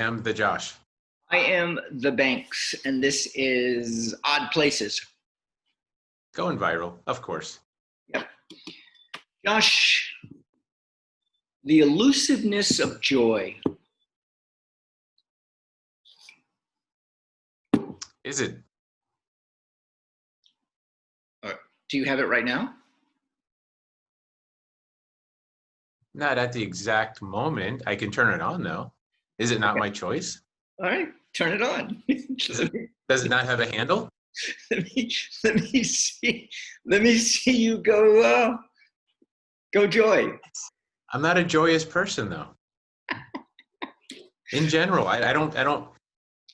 I'm the Josh. I am the Banks, and this is Odd Places. Going viral, of course. Yep. Josh, the elusiveness of joy. Is it? Do you have it right now? Not at the exact moment. I can turn it on though. Is it not Okay. my choice? All right, turn it on. Does it not have a handle? let me let me see. Let me see you go. Go joy. I'm not a joyous person though. In general, I don't.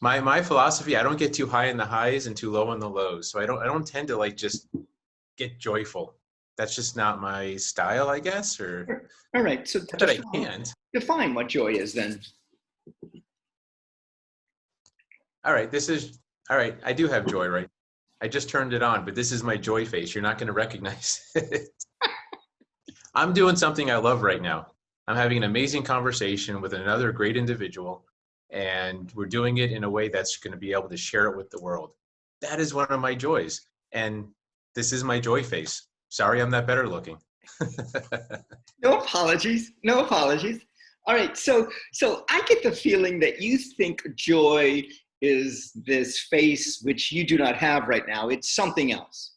My philosophy, I don't get too high in the highs and too low in the lows. So I don't tend to like just get joyful. That's just not my style, I guess, or All right, so not that I can't. define what joy is then. All right, all right. I do have joy, right? I just turned it on, but this is my joy face. You're not going to recognize it. I'm doing something I love right now. I'm having an amazing conversation with another great individual, and we're doing it in a way that's going to be able to share it with the world. That is one of my joys, and this is my joy face. Sorry, I'm not better looking. No apologies. No apologies. All right, so I get the feeling that you think joy is this face which you do not have right now. It's something else.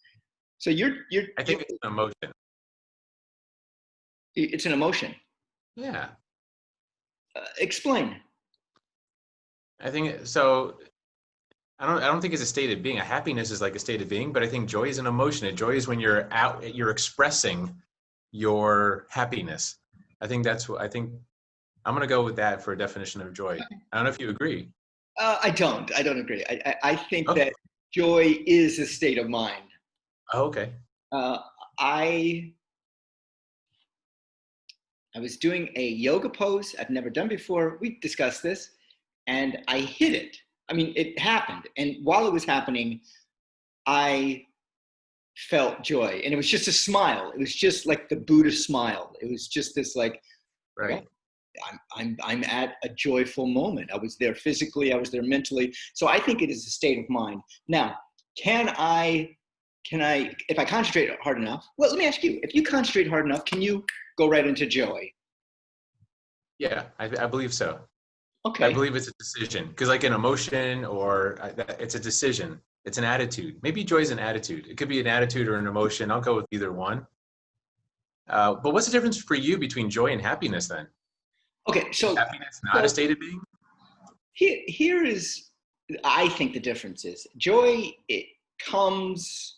So I think it's an emotion. it's an emotion. Yeah, Explain. I think so. I don't think it's a state of being. A happiness is like a state of being, but I think joy is an emotion. And joy is when you're expressing your happiness. I think I'm going to go with that for a definition of joy. I don't know if you agree. I don't. I don't agree. I think Okay. that joy is a state of mind. Oh, okay. Uh, I I was doing a yoga pose I've never done before. We discussed this, and I hit it. I mean, it happened, and while it was happening, I felt joy, and it was just a smile. It was just like the Buddha smile. It was just this like Right. oh, I'm at a joyful moment. I was there physically, I was there mentally. So I think it is a state of mind. Now, can I if I concentrate hard enough? Well, let me ask you: if you concentrate hard enough, can you go right into joy? Yeah, I believe so. I Okay. believe it's a decision because, like an emotion or it's a decision. It's an attitude. Maybe joy is an attitude. It could be an attitude or an emotion. I'll go with either one. But what's the difference for you between joy and happiness then? Okay. Is So happiness not a so state of being? here is I think the difference is joy. It comes.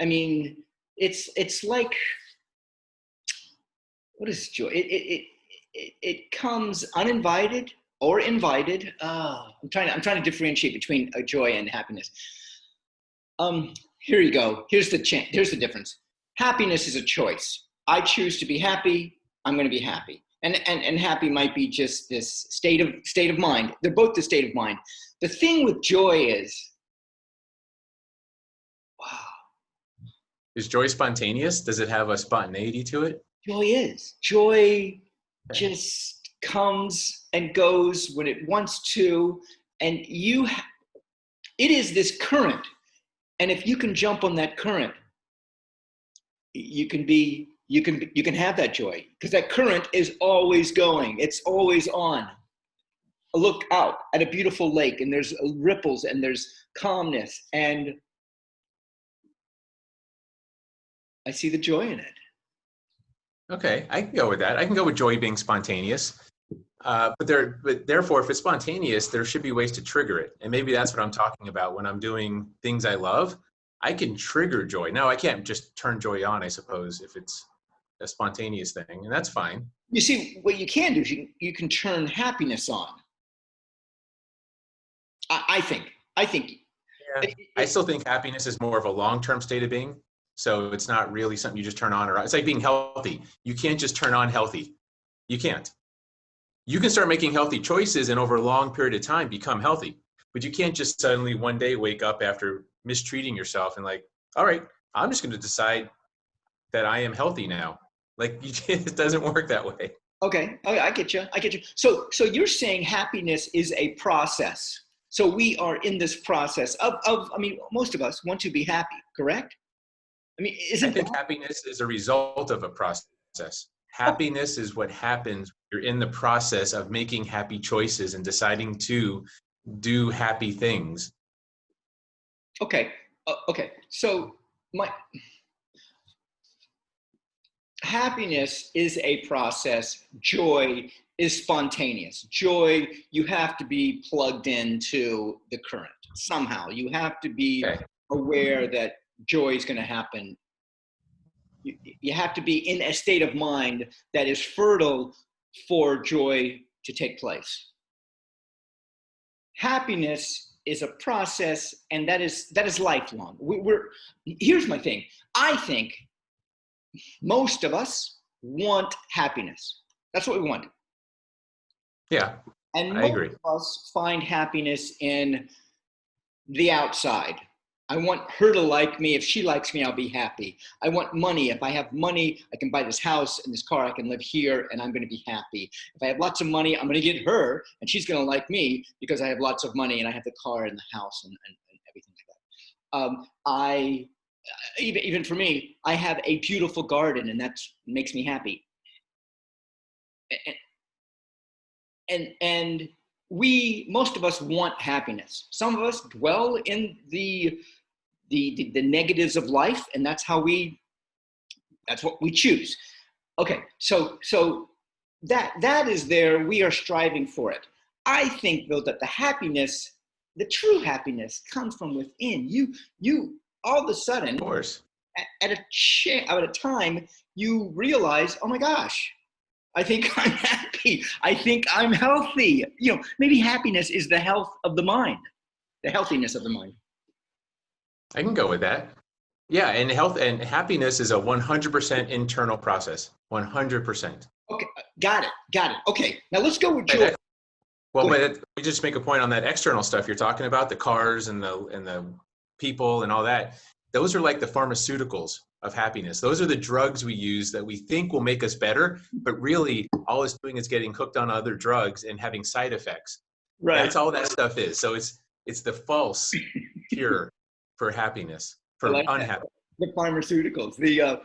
I mean, it's like what is joy? It comes uninvited or invited. I'm trying to differentiate between joy and happiness. Here you go. Here's the difference. Happiness is a choice. I choose to be happy. I'm going to be happy. And happy might be just this state of mind. They're both the state of mind. The thing with joy is, wow, Is joy spontaneous? Does it have a spontaneity to it? joy Okay. just comes and goes when it wants to, and it is this current. And if you can jump on that current, you can have that joy because that current is always going. It's always on. Look out at a beautiful lake, and there's ripples, and there's calmness, and I see the joy in it. Okay, I can go with that. I can go with joy being spontaneous. But therefore, if it's spontaneous, there should be ways to trigger it. And maybe that's what I'm talking about when I'm doing things I love. I can trigger joy. Now, I can't just turn joy on, I suppose, if it's a spontaneous thing, and that's fine. You see, what you can do is you can turn happiness on. I think. I think. Yeah. It, I it, still think happiness is more of a long-term state of being. So it's not really something you just turn on or off. It's like being healthy. You can't just turn on healthy. You can't. You can start making healthy choices and over a long period of time become healthy. But you can't just suddenly one day wake up after mistreating yourself and like, all right, I'm just going to decide that I am healthy now. Like it doesn't work that way. Okay. Okay, I get you. I get you. So you're saying happiness is a process. So we are in this process of, I mean, most of us want to be happy, correct? I mean, I isn't think that happiness is a result of a process. Happiness is what happens. You're in the process of making happy choices and deciding to do happy things. okay? Okay. So my happiness is a process. Joy is spontaneous. Joy, you have to be plugged into the current somehow. You have to be Okay. aware that joy is going to happen. You have to be in a state of mind that is fertile for joy to take place. Happiness is a process, and that is lifelong. We're Here's my thing. I think most of us want happiness. That's what we want. Yeah, And I most agree. of us find happiness in the outside. I want her to like me. If she likes me, I'll be happy. I want money. If I have money, I can buy this house and this car. I can live here and I'm going to be happy. If I have lots of money, I'm going to get her and she's going to like me because I have lots of money and I have the car and the house and everything like that. I even for me, I have a beautiful garden and that makes me happy. And we most of us want happiness. Some of us dwell in the negatives of life, and that's what we choose. Okay, so that is there. We are striving for it. I think though that the true happiness, comes from within. You all of a Of sudden course. at a time you realize, oh my gosh, I think I'm happy. I think I'm healthy. Maybe happiness is the health of the mind, the healthiness of the mind. I can go with that. Yeah, and health and happiness is a 100% internal process. 100%. Okay, got it. Okay, now let's go with But joy. that, well, Go ahead. we just make a point on that external stuff you're talking about, the cars and the people and all that. Those are like the pharmaceuticals of happiness. Those are the drugs we use that we think will make us better, but really all it's doing is getting hooked on other drugs and having side effects. Right. That's all that stuff is. So it's the false cure for happiness, I for like that. unhappiness. The pharmaceuticals, the Yeah.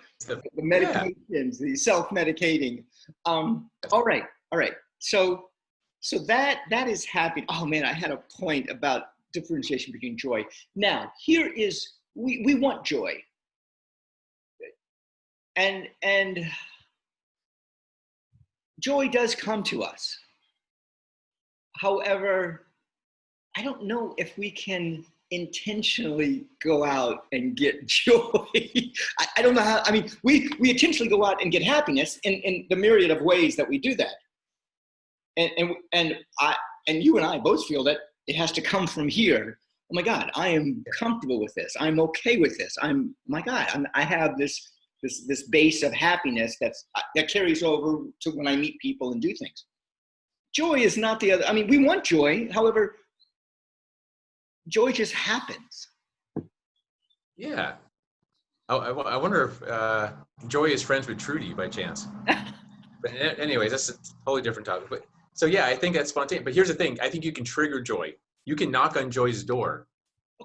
medications, the self-medicating. All right. So that is happy. Oh man, I had a point about differentiation between joy. Now, here is we want joy. And joy does come to us. However, I don't know if we can intentionally go out and get joy. I don't know how. I mean, we intentionally go out and get happiness in the myriad of ways that we do that. And you and I both feel that it has to come from here. Oh my God, I am comfortable with this. I'm okay with this. I have this base of happiness that carries over to when I meet people and do things. Joy is not the other. I mean, we want joy. However, joy just happens. Yeah. I wonder if Joy is friends with Trudy by chance. But anyways, that's a totally different topic. But so yeah, I think that's spontaneous. But here's the thing: I think you can trigger Joy. You can knock on Joy's door,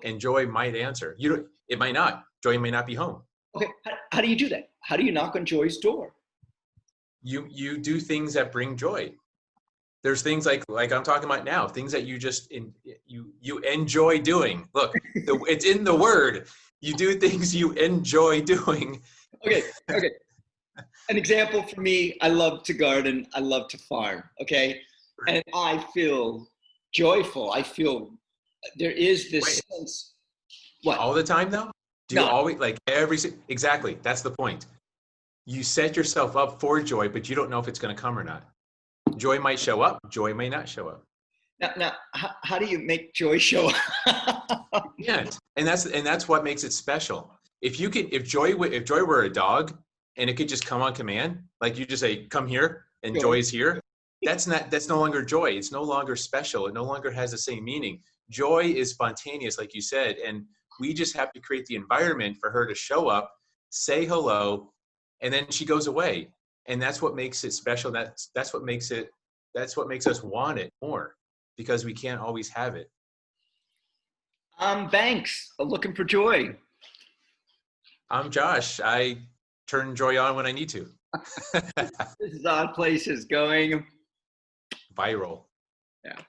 and Joy might answer. You don't. It might not. Joy may not be home. Okay, how do you do that? How do you knock on joy's door? You do things that bring joy. There's things like I'm talking about now. Things that you enjoy doing. Look, it's in the word. You do things you enjoy doing. Okay. An example for me, I love to garden, I love to farm, okay? And I feel joyful. I feel there is this Wait, sense. What? all the time though? Do you No. always like exactly? That's the point. You set yourself up for joy, but you don't know if it's going to come or not. Joy might show up. Joy may not show up. Now how do you make joy show up? Yeah, and that's what makes it special. If joy were a dog and it could just come on command, like you just say, "Come here," and Joy. joy is here. That's no longer joy. It's no longer special. It no longer has the same meaning. Joy is spontaneous, like you said, and we just have to create the environment for her to show up, say hello, and then she goes away. And that's what makes it special. That's what makes us want it more, because we can't always have it. Banks, looking for joy. I'm Josh. I turn joy on when I need to. This is Odd Places going Viral. yeah.